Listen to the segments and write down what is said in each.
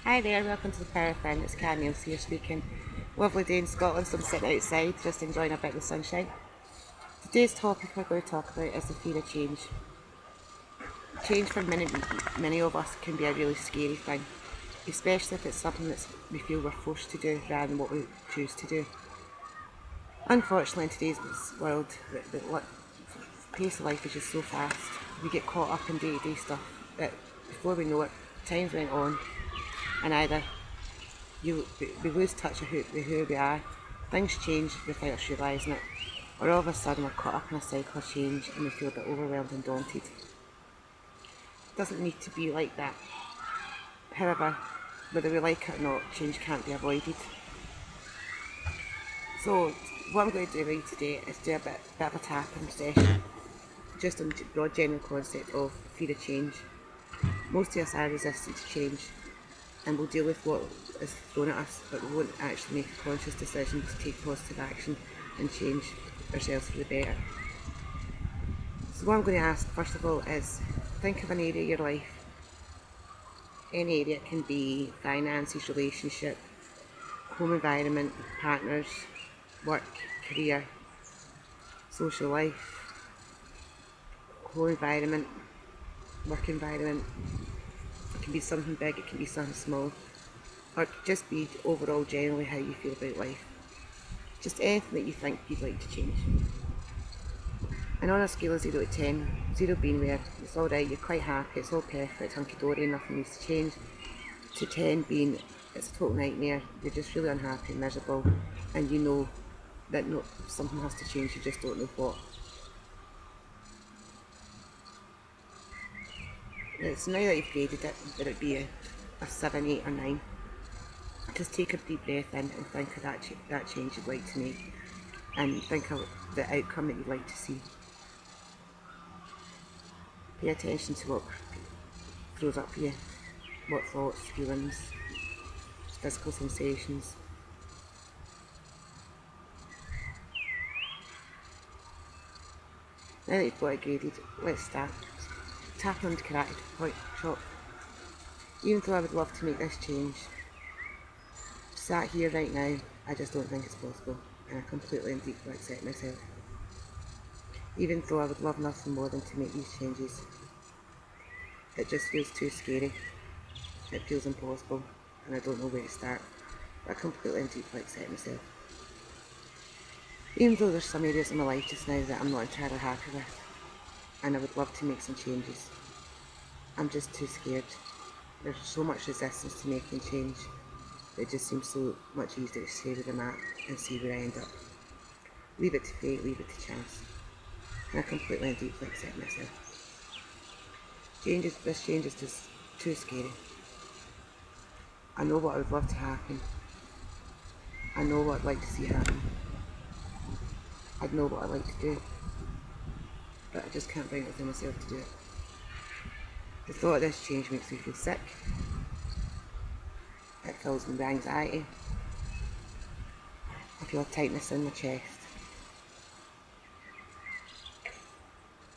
Hi there, welcome to the Paraffin. It's Canyon here speaking. Lovely day in Scotland, so I'm sitting outside just enjoying a bit of the sunshine. Today's topic we're going to talk about is the fear of change. Change for many of us can be a really scary thing, especially if it's something that we feel we're forced to do rather than what we choose to do. Unfortunately, in today's world, the pace of life is just so fast. We get caught up in day-to-day stuff that before we know it, time's went on, and either we lose touch with who we are, things change without us realising it, or all of a sudden we're caught up in a cycle of change and we feel a bit overwhelmed and daunted. It doesn't need to be like that. However, whether we like it or not, change can't be avoided. So what I'm going to do with you today is do a bit of a tapping session, just on the broad general concept of fear of change. Most of us are resistant to change, and we'll deal with what is thrown at us, but we won't actually make a conscious decision to take positive action and change ourselves for the better. So what I'm going to ask first of all is, think of an area of your life. Any area, it can be finances, relationship, home environment, partners, work, career, social life, home environment, work environment. It can be something big, it can be something small, or it could just be overall generally how you feel about life. Just anything that you think you'd like to change. And on a scale of 0 to 10, 0 being where it's alright, you're quite happy, it's all perfect, hunky-dory, nothing needs to change, to 10 being it's a total nightmare, you're just really unhappy, miserable, and you know that something has to change, you just don't know what. It's now that you've graded it, whether it be a 7, 8 or 9, just take a deep breath in and think of that change you'd like to make, and think of the outcome that you'd like to see. Pay attention to what throws up for you, what thoughts, feelings, physical sensations. Now that you've got it graded, let's start. Tap on the karate point shop. Even though I would love to make this change, sat here right now, I just don't think it's possible, and I completely and deeply accept myself. Even though I would love nothing more than to make these changes, it just feels too scary. It feels impossible, and I don't know where to start. But I completely and deeply accept myself. Even though there's some areas in my life just now that I'm not entirely happy with, and I would love to make some changes, I'm just too scared. There's so much resistance to making change. It just seems so much easier to stay where I'm at and see where I end up. Leave it to fate, leave it to chance. And I completely and deeply accept myself. This change is just too scary. I know what I would love to happen. I know what I'd like to see happen. I'd know what I'd like to do. But I just can't bring it within myself to do it. The thought of this change makes me feel sick. It fills me with anxiety. I feel a tightness in my chest.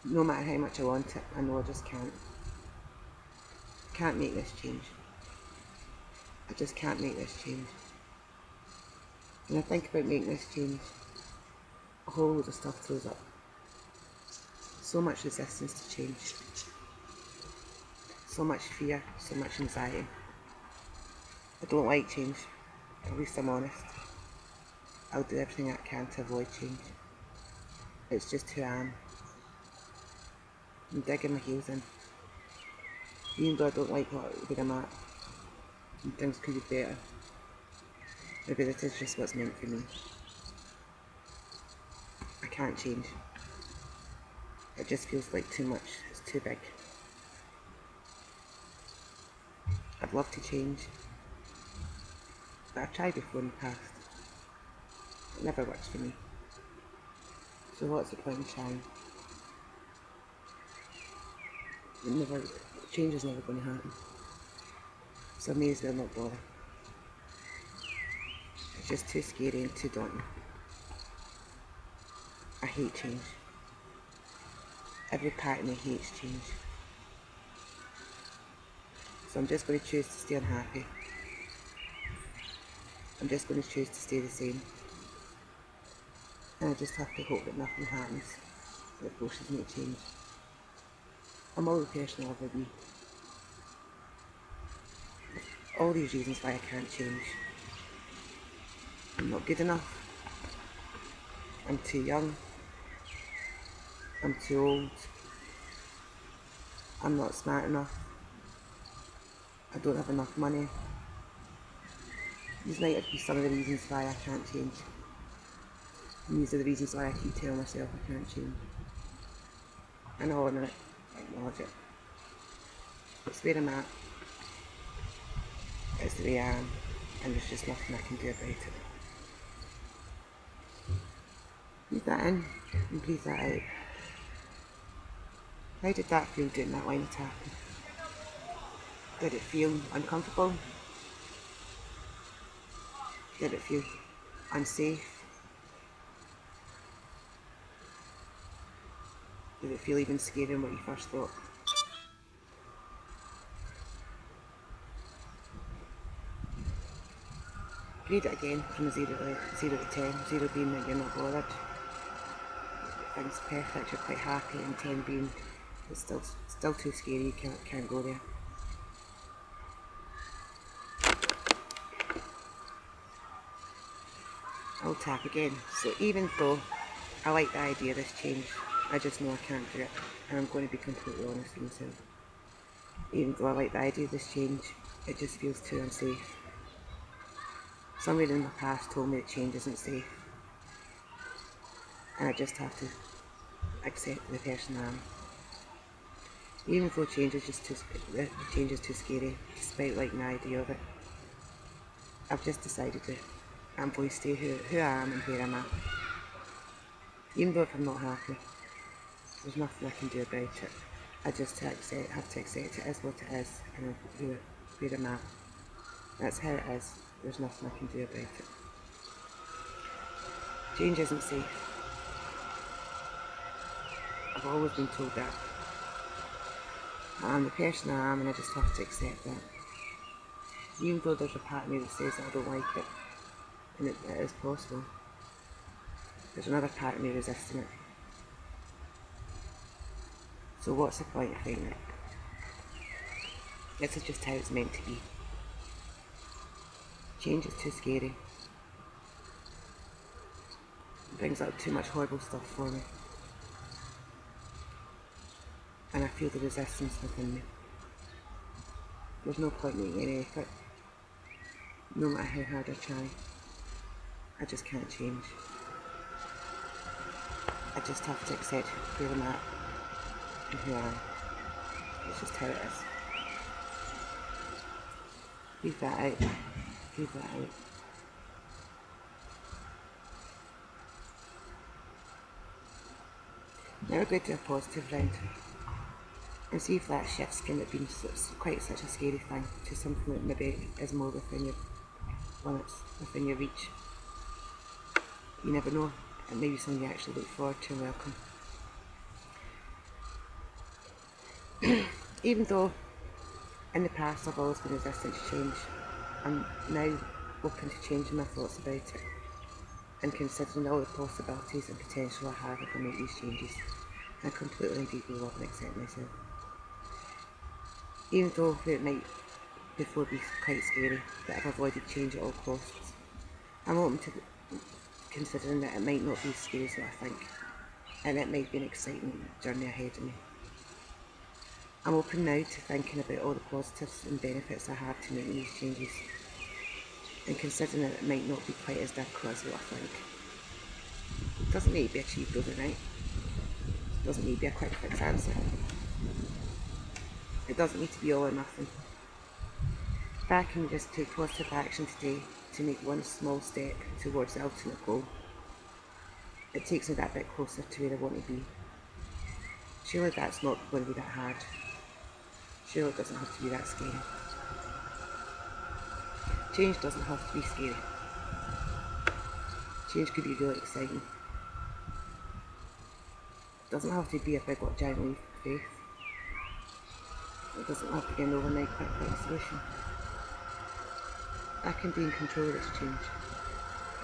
No matter how much I want it, I know I just can't. I can't make this change. I just can't make this change. When I think about making this change, a whole load of stuff throws up. So much resistance to change. So much fear, so much anxiety. I don't like change, at least I'm honest. I'll do everything I can to avoid change. It's just who I am. I'm digging my heels in. Even though I don't like where I'm at, and things could be better, maybe this is just what's meant for me. I can't change. It just feels like too much, it's too big. I'd love to change, but I've tried before in the past. It never works for me. So what's the point in trying? Change is never going to happen. So I may as well not bother. It's just too scary and too daunting. I hate change. Every part of me hates change. So I'm just going to choose to stay unhappy I'm just going to choose to stay the same. And I just have to hope that nothing happens that forces me to change. I'm all the person I'll ever be. All these reasons why I can't change. I'm not good enough. I'm too young. I'm too old. I'm not smart enough. I don't have enough money. These might be some of the reasons why I can't change. And these are the reasons why I keep telling myself I can't change. I know I'm going to acknowledge it. It's where I'm at. It's the way I am. And there's just nothing I can do about it. Breathe that in and breathe that out. How did that feel doing that line of tapping? Did it feel uncomfortable? Did it feel unsafe? Did it feel even scarier than what you first thought? Grade it again from 0 to 10, 0 being that you're not bothered. Things perfect, you're quite happy, and 10 being it's still too scary, you can't go there. I'll tap again. So even though I like the idea of this change, I just know I can't do it, and I'm going to be completely honest with myself. Even though I like the idea of this change, it just feels too unsafe. Somebody in my past told me that change isn't safe, and I just have to accept the person I am. Even though change is too scary, despite liking the idea of it, I've just decided that I'm going to stay who I am and where I'm at. Even though if I'm not happy, there's nothing I can do about it. I just have to accept it as what it is and where I'm at. That's how it is. There's nothing I can do about it. Change isn't safe. I've always been told that. I'm the person I am, and I just have to accept that. Even though there's a part of me that says that I don't like it, and it is possible, there's another part of me resisting it. So what's the point of fighting it? This is just how it's meant to be. Change is too scary. It brings up too much horrible stuff for me. And I feel the resistance within me. There's no point in making any effort. No matter how hard I try, I just can't change. I just have to accept where I'm at and who I am. It's just how it is. Breathe that out. Breathe that out. Now we're going to do a positive round and see if that shifts from it being quite such a scary thing to something that maybe is more within your within your reach. You never know. It may be something you actually look forward to and welcome. Even though in the past I've always been resistant to change, I'm now open to changing my thoughts about it and considering all the possibilities and potential I have if I make these changes. I completely and deeply love and accept myself. Even though it might before be quite scary that I've avoided change at all costs, I'm open to considering that it might not be as scary as what I think, and it might be an exciting journey ahead of me. I'm open now to thinking about all the positives and benefits I have to making these changes, and considering that it might not be quite as difficult as what I think. It doesn't need to be achieved overnight. It doesn't need to be a quick fix answer. It doesn't need to be all or nothing. If I can just take positive action today to make one small step towards the ultimate goal, it takes me that bit closer to where I want to be. Surely that's not going to be that hard. Surely it doesn't have to be that scary. Change doesn't have to be scary. Change could be really exciting. It doesn't have to be a big giant leap of faith. It doesn't have to be an overnight quick solution. I can be in control of this change.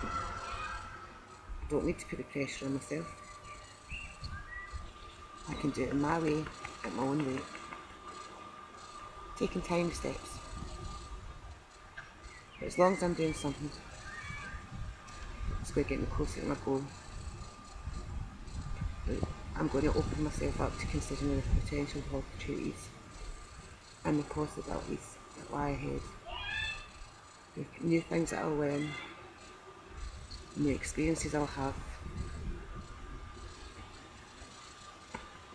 I don't need to put the pressure on myself. I can do it in my way, at my own rate. Taking tiny steps. But as long as I'm doing something, it's going to get me closer to my goal. I'm going to open myself up to considering the potential opportunities and the possibilities that lie ahead. The new things that I'll learn, new experiences I'll have,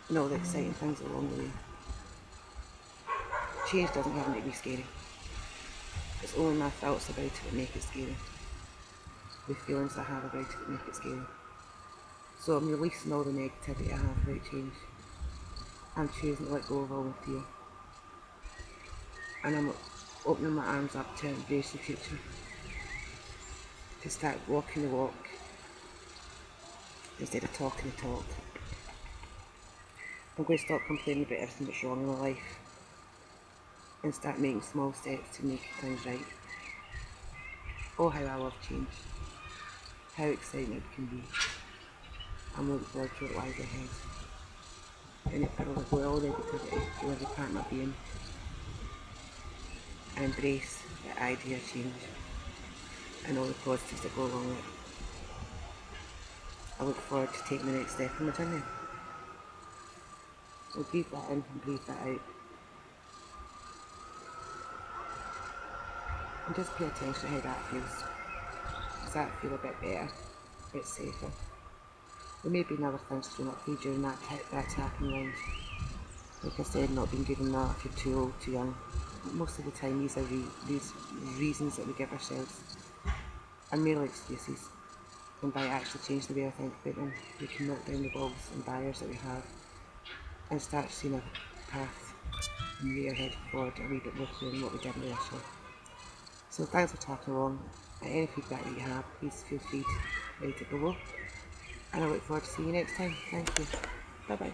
and all the exciting things along the way. Change doesn't have to be scary. It's only my thoughts about it that make it scary. The feelings I have about it that make it scary. So I'm releasing all the negativity I have about change. I'm choosing to let go of all the fear. And I'm opening my arms up to embrace the future. To start walking the walk instead of talking the talk. I'm going to stop complaining about everything that's wrong in my life and start making small steps to make things right. Oh, how I love change. How exciting it can be. I'm looking forward to what lies ahead. And if I let go of all negativity, to every part of my being, and embrace the idea of change and all the positives that go along with it. I look forward to taking the next step in my journey. So breathe that in and breathe that out. And just pay attention to how that feels. Does that feel a bit better? A bit safer? There may be other things thrown up for you during that tapping round. Like I said, not being given that if you're too old, too young. Most of the time these are these reasons that we give ourselves are merely excuses. And by actually changing the way I think about them, we can knock down the walls and barriers that we have and start seeing a path and way ahead forward a wee bit more clear than what we did initially. So thanks for talking along. Any feedback that you have, please feel free to write it below. And I look forward to seeing you next time. Thank you. Bye bye.